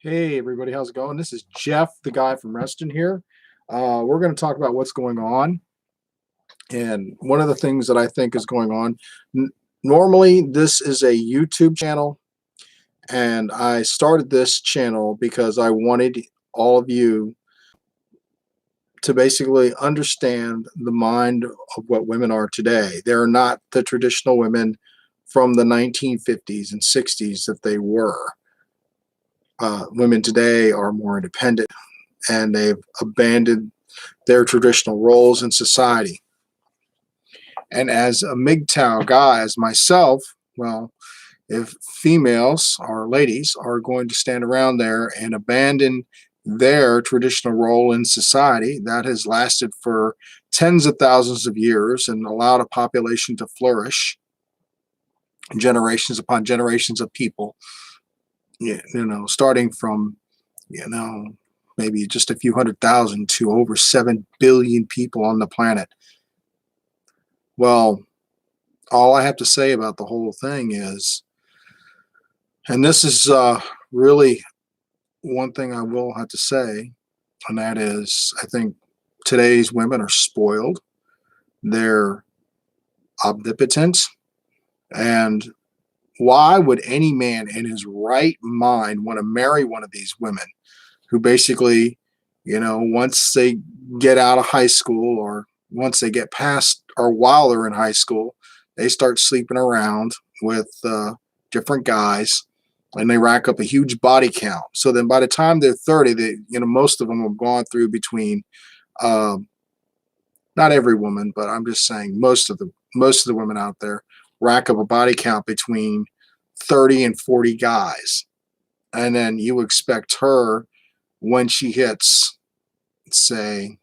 Hey everybody, how's it going? This is Jeff, the guy from Reston here. We're going to talk about what's going on, and one of the things that I think is going on. Normally, this is a YouTube channel, and I started this channel because I wanted all of you to basically understand the mind of what women are today. They're not the traditional women from the 1950s and 60s that they were. Women today are more independent, and they've abandoned their traditional roles in society. And as a MGTOW guy, as myself, well, if females or ladies are going to stand around there and abandon their traditional role in society that has lasted for tens of thousands of years and allowed a population to flourish, generations upon generations of people, starting from, maybe just a few 100,000 to over 7 billion people on the planet. Well, all I have to say about the whole thing is, and this is really one thing I will have to say, and that is, I think today's women are spoiled. They're omnipotent. And why would any man in his right mind want to marry one of these women who basically, once they get out of high school, or once they get past, or while they're in high school, they start sleeping around with different guys, and they rack up a huge body count. So then by the time they're 30, most of them have gone through between, not every woman, but I'm just saying most of the women out there rack up a body count between 30 and 40 guys. And then you expect her, when she hits, say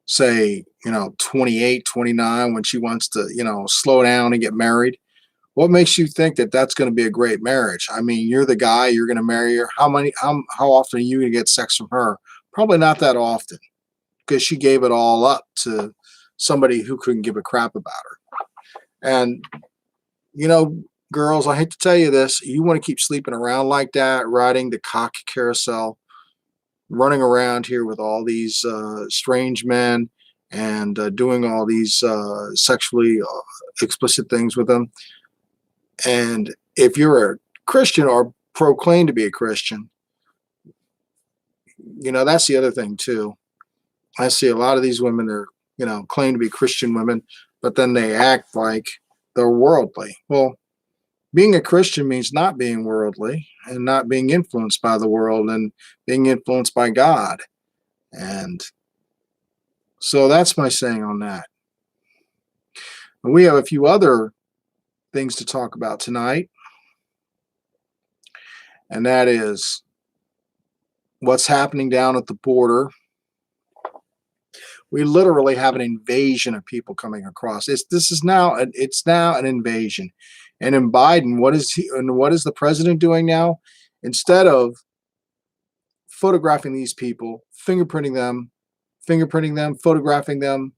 28, 29, when she wants to, slow down and get married. What makes you think that that's going to be a great marriage? I mean, you're the guy, you're going to marry her. How often are you going to get sex from her? Probably not that often, because she gave it all up to somebody who couldn't give a crap about her. And, girls, I hate to tell you this, you want to keep sleeping around like that, riding the cock carousel, running around here with all these strange men, and doing all these sexually explicit things with them. And if you're a Christian or proclaim to be a Christian, that's the other thing too. I see a lot of these women are, claim to be Christian women, but then they act like they're worldly. Well, being a Christian means not being worldly and not being influenced by the world and being influenced by God. And so that's my saying on that. And we have a few other things to talk about tonight, and that is what's happening down at the border. We literally have an invasion of people coming across. It's now an invasion. And in Biden, what is the president doing now? Instead of photographing these people, fingerprinting them, photographing them,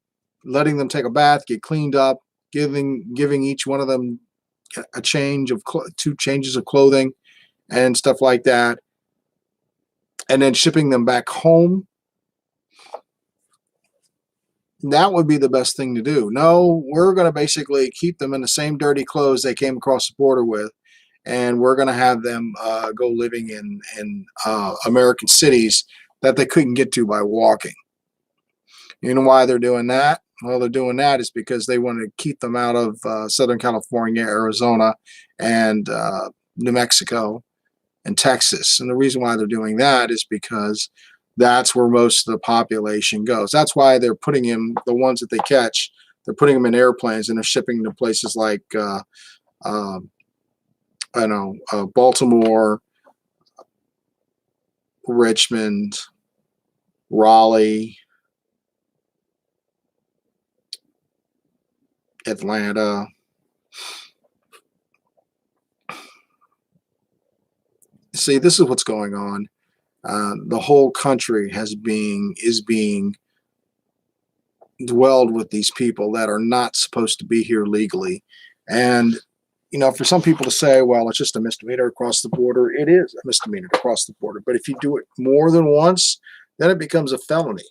letting them take a bath, get cleaned up, giving each one of them a change of 2 changes of clothing and stuff like that, and then shipping them back home. That would be the best thing to do. No, we're going to basically keep them in the same dirty clothes they came across the border with, and we're going to have them go living in American cities that they couldn't get to by walking. You know why they're doing that? Well, they're doing that is because they want to keep them out of Southern California, Arizona, and New Mexico and Texas. And the reason why they're doing that is because that's where most of the population goes. That's why they're putting the ones that they catch, they're putting them in airplanes and they're shipping to places like, Baltimore, Richmond, Raleigh, Atlanta. See, this is what's going on. The whole country is being dwelled with these people that are not supposed to be here legally. And for some people to say, well, it's just a misdemeanor across the border. It is a misdemeanor across the border. But if you do it more than once, then it becomes a felony.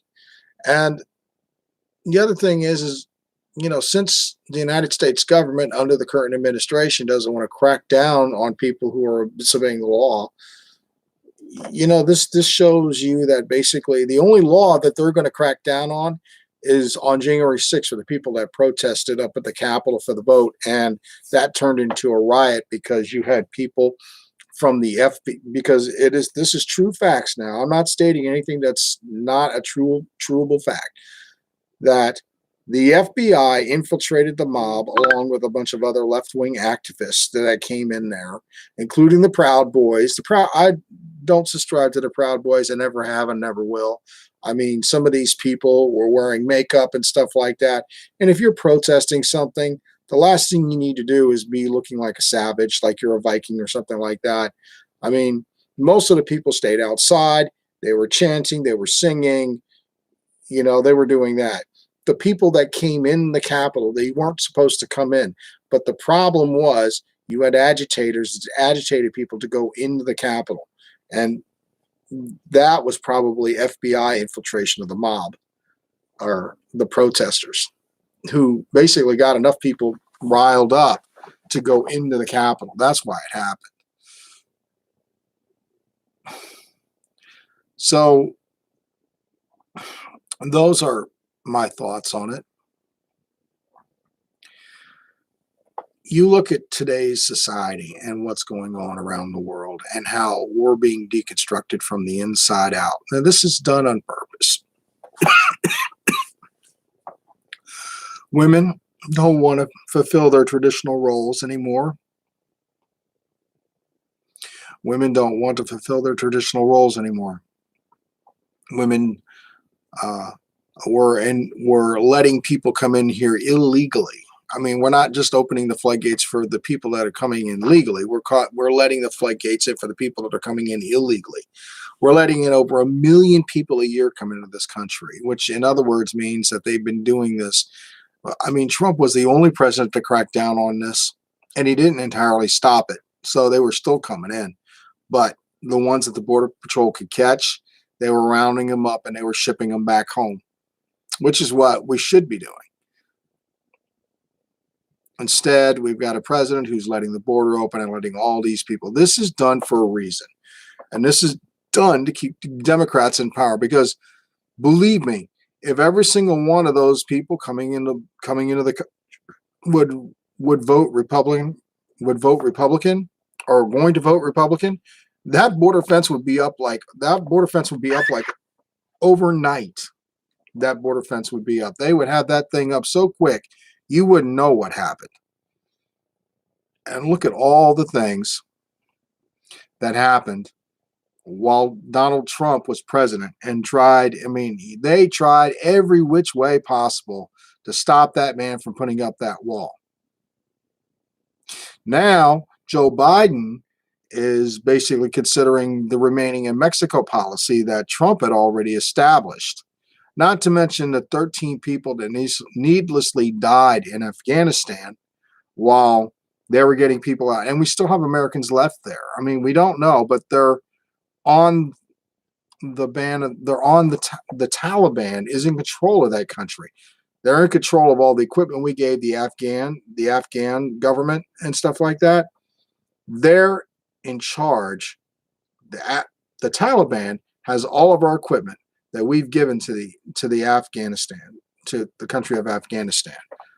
And the other thing is, since the United States government under the current administration doesn't want to crack down on people who are disobeying the law, this shows you that basically the only law that they're going to crack down on is on January 6th for the people that protested up at the Capitol for the vote, and that turned into a riot because you had people from the FB, because this is true facts now. I'm not stating anything that's not a truable fact, that the FBI infiltrated the mob along with a bunch of other left-wing activists that came in there, including the Proud Boys. I don't subscribe to the Proud Boys. I never have and never will. I mean, some of these people were wearing makeup and stuff like that. And if you're protesting something, the last thing you need to do is be looking like a savage, like you're a Viking or something like that. I mean, most of the people stayed outside. They were chanting. They were singing. They were doing that. The people that came in the Capitol, they weren't supposed to come in. But the problem was you had agitators that agitated people to go into the Capitol. And that was probably FBI infiltration of the mob or the protesters, who basically got enough people riled up to go into the Capitol. That's why it happened. So those are my thoughts on it. You look at today's society and what's going on around the world and how we're being deconstructed from the inside out. Now, this is done on purpose. Women don't want to fulfill their traditional roles anymore. Women don't want to fulfill their traditional roles anymore. Women we're letting people come in here illegally. I mean, we're not just opening the floodgates for the people that are coming in legally. We're letting the floodgates in for the people that are coming in illegally. We're letting in over 1 million people a year come into this country, which in other words means that they've been doing this. I mean, Trump was the only president to crack down on this, and he didn't entirely stop it. So they were still coming in. But the ones that the Border Patrol could catch, they were rounding them up and they were shipping them back home, which is what we should be doing. Instead, we've got a president who's letting the border open and letting all these people. This is done for a reason. And this is done to keep the Democrats in power, because believe me, if every single one of those people coming into the would vote Republican, or going to vote Republican, that border fence would be up like overnight. That border fence would be up. They would have that thing up so quick you wouldn't know what happened. And look at all the things that happened while Donald Trump was president and they tried every which way possible to stop that man from putting up that wall. Now, Joe Biden is basically considering the remaining in Mexico policy that Trump had already established. Not to mention the 13 people that needlessly died in Afghanistan while they were getting people out. And we still have Americans left there. I mean, we don't know, but they're on the ban. They're on the Taliban is in control of that country. They're in control of all the equipment we gave the Afghan government and stuff like that. They're in charge. The Taliban has all of our equipment that we've given to the country of Afghanistan,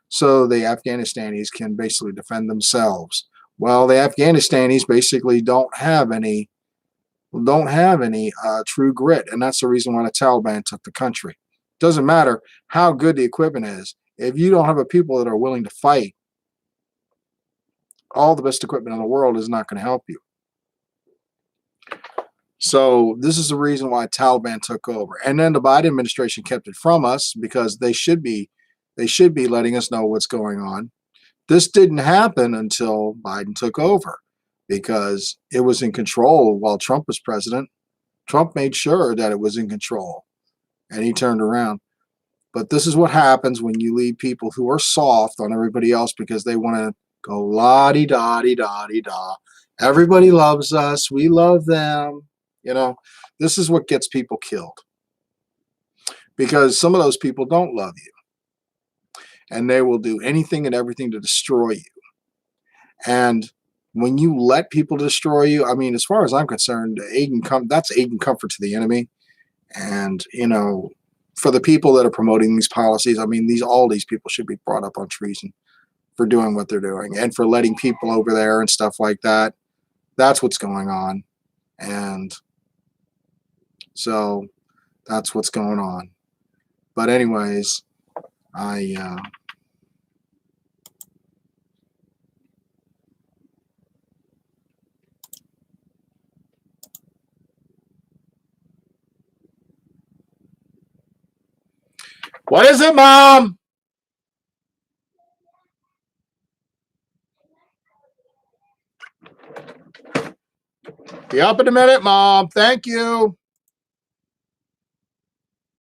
so the Afghanistanis can basically defend themselves. Well, the Afghanistanis basically don't have any true grit, and that's the reason why the Taliban took the country. Doesn't matter how good the equipment is, if you don't have a people that are willing to fight, all the best equipment in the world is not going to help you. So this is the reason why Taliban took over. And then the Biden administration kept it from us because they should be letting us know what's going on. This didn't happen until Biden took over because it was in control while Trump was president. Trump made sure that it was in control and he turned around. But this is what happens when you leave people who are soft on everybody else because they want to Go la-di-da-di-da-di-da. Everybody loves us. We love them. You know, this is what gets people killed. Because some of those people don't love you. And they will do anything and everything to destroy you. And when you let people destroy you, I mean, as far as I'm concerned, that's aid and comfort to the enemy. And, you know, for the people that are promoting these policies, I mean, all these people should be brought up on treason for doing what they're doing and for letting people over there and stuff like that. That's what's going on. And so that's what's going on. But anyways, what is it, Mom? Be up in a minute, Mom. Thank you.